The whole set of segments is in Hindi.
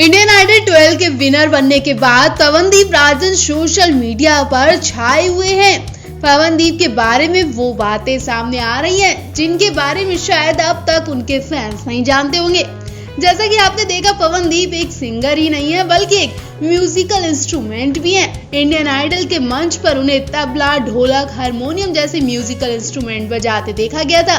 इंडियन आइडल 12 के विनर बनने के बाद पवनदीप राजन सोशल मीडिया पर छाए हुए हैं। पवनदीप के बारे में वो बातें सामने आ रही हैं जिनके बारे में शायद अब तक उनके फैंस नहीं जानते होंगे। जैसा कि आपने देखा, पवनदीप एक सिंगर ही नहीं है बल्कि एक म्यूजिकल इंस्ट्रूमेंट भी है। इंडियन आइडल के मंच पर उन्हें तबला, ढोलक, हारमोनियम जैसे म्यूजिकल इंस्ट्रूमेंट बजाते देखा गया था।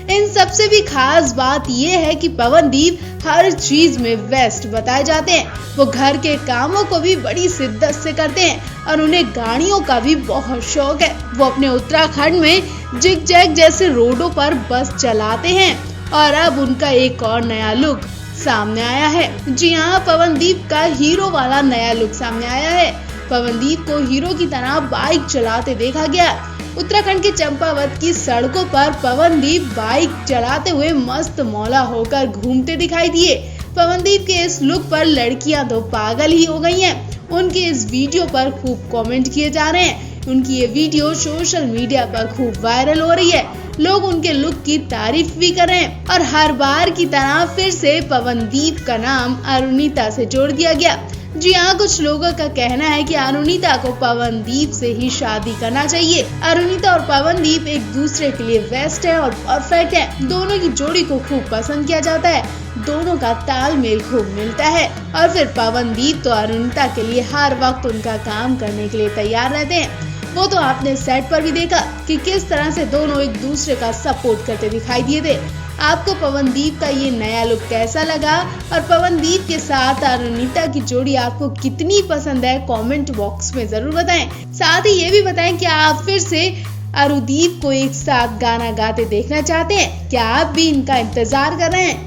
इन सबसे भी खास बात यह है कि पवनदीप हर चीज में बेस्ट बताए जाते हैं। वो घर के कामों को भी बड़ी शिद्दत से करते हैं और उन्हें गाड़ियों का भी बहुत शौक है। वो अपने उत्तराखंड में जिग जैग जैसे रोडों पर बस चलाते हैं और अब उनका एक और नया लुक सामने आया है। जी हाँ, पवनदीप का हीरो वाला नया लुक सामने आया है। पवनदीप को हीरो की तरह बाइक चलाते देखा गया। उत्तराखंड के चंपावत की सड़कों पर पवनदीप बाइक चलाते हुए मस्त मौला होकर घूमते दिखाई दिए। पवनदीप के इस लुक पर लड़कियां तो पागल ही हो गई हैं। उनके इस वीडियो पर खूब कमेंट किए जा रहे हैं। उनकी ये वीडियो सोशल मीडिया पर खूब वायरल हो रही है। लोग उनके लुक की तारीफ भी कर रहे हैं और हर बार की तरह फिर से पवनदीप का नाम अरुणिता से जोड़ दिया गया। जी हाँ, कुछ लोगों का कहना है कि अरुणिता को पवनदीप से ही शादी करना चाहिए। अरुणिता और पवनदीप एक दूसरे के लिए बेस्ट है और परफेक्ट है। दोनों की जोड़ी को खूब पसंद किया जाता है। दोनों का तालमेल खूब मिलता है और फिर पवनदीप तो अरुणिता के लिए हर वक्त उनका काम करने के लिए तैयार रहते हैं। वो तो आपने सेट पर भी देखा कि किस तरह से दोनों एक दूसरे का सपोर्ट करते दिखाई दिए थे। आपको पवनदीप का ये नया लुक कैसा लगा और पवनदीप के साथ अरुणिता की जोड़ी आपको कितनी पसंद है, कमेंट बॉक्स में जरूर बताएं। साथ ही ये भी बताएं कि आप फिर से अरुदीप को एक साथ गाना गाते देखना चाहते हैं। क्या आप भी इनका इंतजार कर रहे हैं?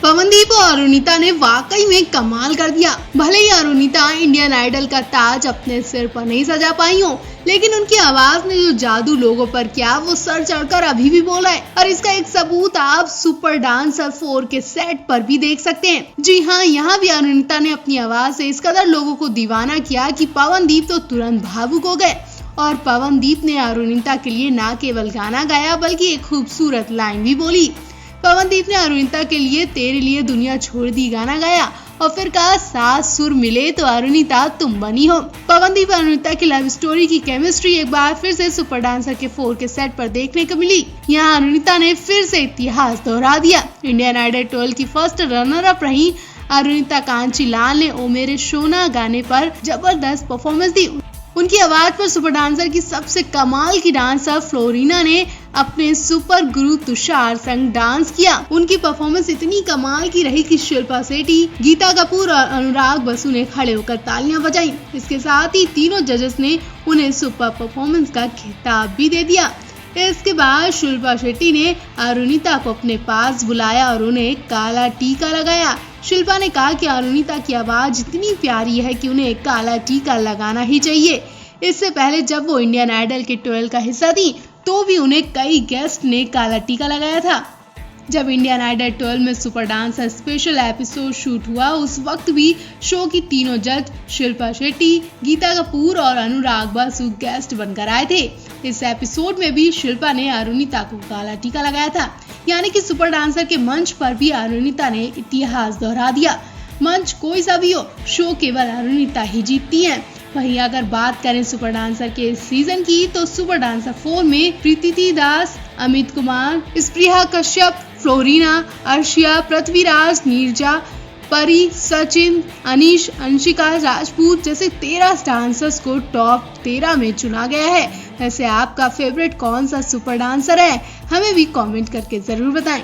पवनदीप और अरुणिता ने वाकई में कमाल कर दिया। भले ही अरुणिता इंडियन आइडल का ताज अपने सिर पर नहीं सजा पाई हो, लेकिन उनकी आवाज ने जो जादू लोगों पर किया वो सर चढ़कर अभी भी बोला है। और इसका एक सबूत आप सुपर डांसर 4 के सेट पर भी देख सकते हैं। जी हाँ, यहाँ भी अरुणिता ने अपनी आवाज से इस कदर लोगों को दीवाना किया कि पवनदीप तो तुरंत भावुक हो गए। और पवनदीप ने अरुणिता के लिए न केवल गाना गाया बल्कि एक खूबसूरत लाइन भी बोली। पवनदीप ने अरुणिता के लिए तेरे लिए दुनिया छोड़ दी गाना गाया और फिर कहा, सात सुर मिले तो अरुणिता तुम बनी हो। पवनदीप और अरुणिता की लव स्टोरी की केमिस्ट्री एक बार फिर से सुपर डांसर के 4 के सेट पर देखने को मिली। यहाँ अरुणिता ने फिर से इतिहास दोहरा दिया। इंडियन आइडल 12 की फर्स्ट रनर अप रही अरुणिता कांचीलाल ने ओ मेरे सोना गाने पर जबरदस्त परफॉर्मेंस दी। उनकी आवाज पर सुपर डांसर की सबसे कमाल की डांसर फ्लोरिना ने अपने सुपर गुरु तुषार संग डांस किया। उनकी परफॉर्मेंस इतनी कमाल की रही कि शिल्पा शेट्टी, गीता कपूर और अनुराग बसु ने खड़े होकर तालियां बजाई। इसके साथ ही तीनों जजेस ने उन्हें सुपर परफॉर्मेंस का खिताब भी दे दिया। इसके बाद शिल्पा शेट्टी ने अरुणिता को अपने पास बुलाया और उन्हें काला टीका लगाया। शिल्पा ने कहा कि अरुणिता की आवाज इतनी प्यारी है कि उन्हें काला टीका लगाना ही चाहिए। इससे पहले जब वो इंडियन आइडल के 12 का हिस्सा थी तो भी उन्हें कई गेस्ट ने काला टीका लगाया था। जब इंडियन आइडल 12 में super dancer special episode shoot हुआ उस वक्त भी शो की तीनों जज शिल्पा शेट्टी, गीता कपूर और अनुराग बसु गेस्ट बनकर आए थे। इस एपिसोड में भी शिल्पा ने अरुणिता को काला टीका लगाया था। यानी कि सुपर डांसर के मंच पर भी अरुणिता ने इतिहास दोहरा दिया। मंच कोई सा भी हो, शो केवल अरुणिता ही जीतती है। वहीं अगर बात करें सुपर डांसर के इस सीजन की तो सुपर डांसर 4 में प्रीति दास, अमित कुमार, स्प्रिया कश्यप, फ्लोरिना, अर्शिया, पृथ्वीराज, नीरजा, परी, सचिन, अनीश, अंशिका राजपूत जैसे 13 डांसर्स को टॉप 13 में चुना गया है। वैसे आपका फेवरेट कौन सा सुपर डांसर है? हमें भी कमेंट करके जरूर बताएं।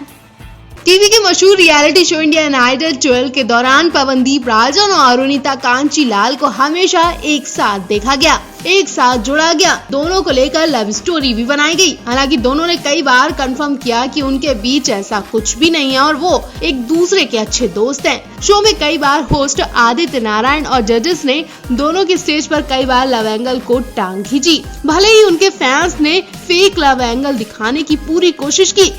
टीवी के मशहूर रियलिटी शो इंडियन आइडल 12 के दौरान पवनदीप राजन और अरुणिता कांचीलाल को हमेशा एक साथ देखा गया, एक साथ जोड़ा गया। दोनों को लेकर लव स्टोरी भी बनाई गई। हालांकि दोनों ने कई बार कंफर्म किया कि उनके बीच ऐसा कुछ भी नहीं है और वो एक दूसरे के अच्छे दोस्त हैं। शो में कई बार होस्ट आदित्य नारायण और जजेस ने दोनों के स्टेज पर कई बार लव एंगल को टांग खींची। भले ही उनके फैंस ने फेक लव एंगल दिखाने की पूरी कोशिश की,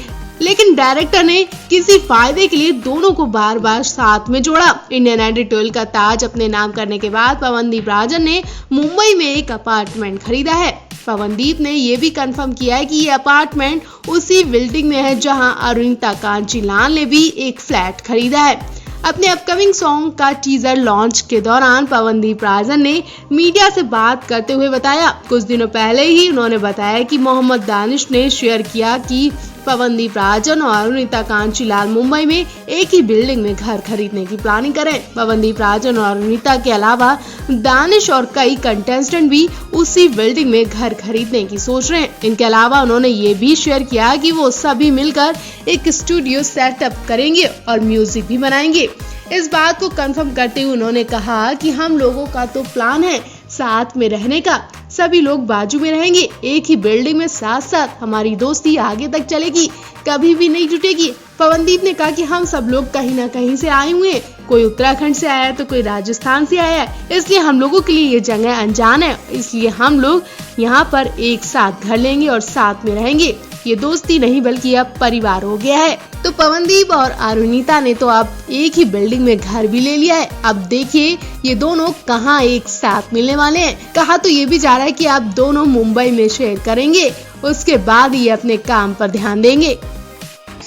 लेकिन डायरेक्टर ने किसी फायदे के लिए दोनों को बार बार साथ में जोड़ा। इंडियन आइडल 12 का ताज अपने नाम करने के बाद पवनदीप राजन ने मुंबई में एक अपार्टमेंट खरीदा है। पवनदीप ने ये भी कंफर्म किया है कि ये अपार्टमेंट उसी बिल्डिंग में है जहां अरुणिता कांचीलाल ने भी एक फ्लैट खरीदा है। अपने अपकमिंग सॉन्ग का टीजर लॉन्च के दौरान पवनदीप राजन ने मीडिया से बात करते हुए बताया, कुछ दिनों पहले ही उन्होंने बताया कि मोहम्मद दानिश ने शेयर किया कि पवनदीप राजन और अरुणिता कांचीलाल मुंबई में एक ही बिल्डिंग में घर खरीदने की प्लानिंग करें। पवनदीप राजन और अरुणिता के अलावा दानिश और कई कंटेस्टेंट भी उसी बिल्डिंग में घर खरीदने की सोच रहे हैं। इनके अलावा उन्होंने ये भी शेयर किया कि वो सभी मिलकर एक स्टूडियो सेटअप करेंगे और म्यूजिक भी बनाएंगे। इस बात को कंफर्म करते हुए उन्होंने कहा कि हम लोगों का तो प्लान है साथ में रहने का, सभी लोग बाजू में रहेंगे, एक ही बिल्डिंग में साथ साथ हमारी दोस्ती आगे तक चलेगी, कभी भी नहीं टूटेगी। पवनदीप ने कहा कि हम सब लोग कहीं ना कहीं से आए हुए हैं, कोई उत्तराखंड से आया है तो कोई राजस्थान से आया है, इसलिए हम लोगों के लिए ये जगह अनजान है, इसलिए हम लोग यहाँ पर एक साथ घर लेंगे और साथ में रहेंगे। ये दोस्ती नहीं बल्कि अब परिवार हो गया है। तो पवनदीप और अरुणिता ने तो अब एक ही बिल्डिंग में घर भी ले लिया है। अब देखिए ये दोनों कहाँ एक साथ मिलने वाले हैं। कहा तो ये भी जा रहा है कि आप दोनों मुंबई में शेयर करेंगे, उसके बाद ये अपने काम पर ध्यान देंगे।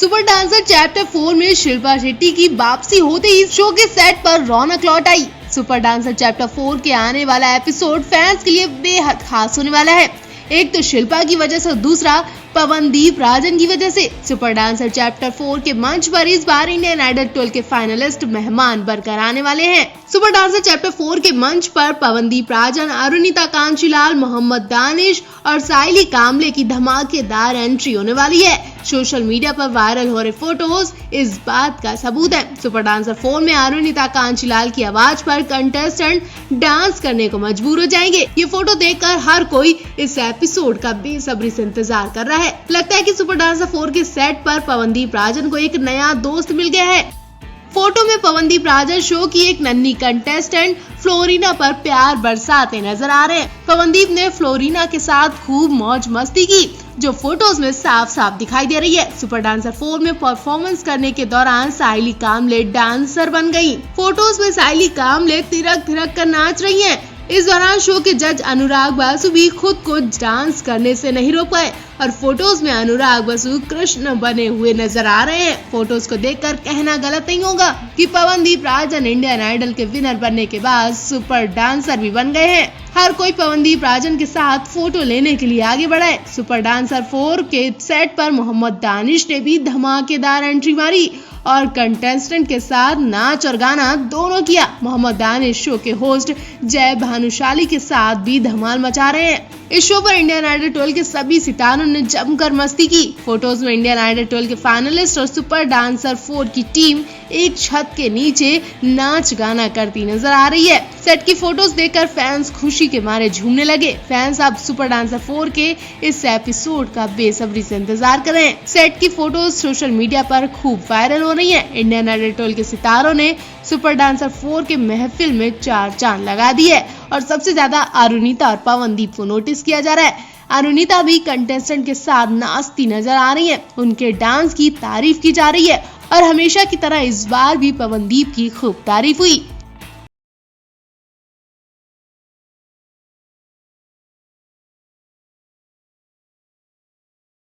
सुपर डांसर चैप्टर 4 में शिल्पा शेट्टी की वापसी होते ही शो के सेट पर रौनक लौट आई। सुपर डांसर चैप्टर 4 के आने वाला एपिसोड फैंस के लिए बेहद खास होने वाला है। एक तो शिल्पा की वजह से, दूसरा पवनदीप राजन की वजह से। सुपर डांसर चैप्टर 4 के मंच पर इस बार इंडियन आइडल 12 के फाइनलिस्ट मेहमान बनकर आने वाले हैं। सुपर डांसर चैप्टर 4 के मंच पर पवनदीप राजन, अरुणिता कांचीलाल, मोहम्मद दानिश और साइली कामले की धमाकेदार एंट्री होने वाली है। सोशल मीडिया पर वायरल हो रहे फोटोज इस बात का सबूत है। सुपर डांसर 4 में अरुणिता कांचीलाल की आवाज पर कंटेस्टेंट डांस करने को मजबूर हो जाएंगे। ये फोटो देखकर हर कोई इस एपिसोड का बेसब्री से इंतजार कर रहा है। लगता है कि सुपर डांसर 4 के सेट पर पवनदीप राजन को एक नया दोस्त मिल गया है। फोटो में पवनदीप राजन शो की एक नन्ही कंटेस्टेंट फ्लोरिना पर प्यार बरसाते नजर आ रहे हैं। पवनदीप ने फ्लोरिना के साथ खूब मौज मस्ती की, जो फोटोज में साफ साफ दिखाई दे रही है। सुपर डांसर 4 में परफॉर्मेंस करने के दौरान साइली कामले डांसर बन गयी। फोटोज में साइली कामले थिरक थिरक कर नाच रही है। इस दौरान शो के जज अनुराग बासु भी खुद को डांस करने से नहीं रोक पाए और फोटोज में अनुराग बासु कृष्ण बने हुए नजर आ रहे हैं। फोटोज को देखकर कहना गलत नहीं होगा कि पवनदीप राजन इंडियन आइडल के विनर बनने के बाद सुपर डांसर भी बन गए हैं। हर कोई पवनदीप राजन के साथ फोटो लेने के लिए आगे बढ़ा है। सुपर डांसर 4 के सेट पर मोहम्मद दानिश ने भी धमाकेदार एंट्री मारी और कंटेस्टेंट के साथ नाच और गाना दोनों किया। मोहम्मद दानिश शो के होस्ट जय भानुशाली के साथ भी धमाल मचा रहे हैं। इस शो पर इंडियन आइडल 12 के सभी सितारों ने जमकर मस्ती की। फोटोज में इंडियन आइडल 12 के फाइनलिस्ट और सुपर डांसर 4 की टीम एक छत के नीचे नाच गाना करती नजर आ रही है। सेट की फोटोज देखकर फैंस खुशी के मारे झूमने लगे। फैंस अब सुपर डांसर 4 के इस एपिसोड का बेसब्री से इंतजार कर रहे हैं। सेट की फोटोज सोशल मीडिया पर खूब वायरल हो रही है। इंडियन आइडल 12 के सितारों ने सुपर डांसर 4 के महफिल में 4 चांद लगा दी है और सबसे ज्यादा अरुणिता और पवनदीप को नोटिस किया जा रहा है। अरुणिता भी कंटेस्टेंट के साथ नाचती नजर आ रही है। उनके डांस की तारीफ की जा रही है और हमेशा की तरह इस बार भी पवनदीप की खूब तारीफ हुई।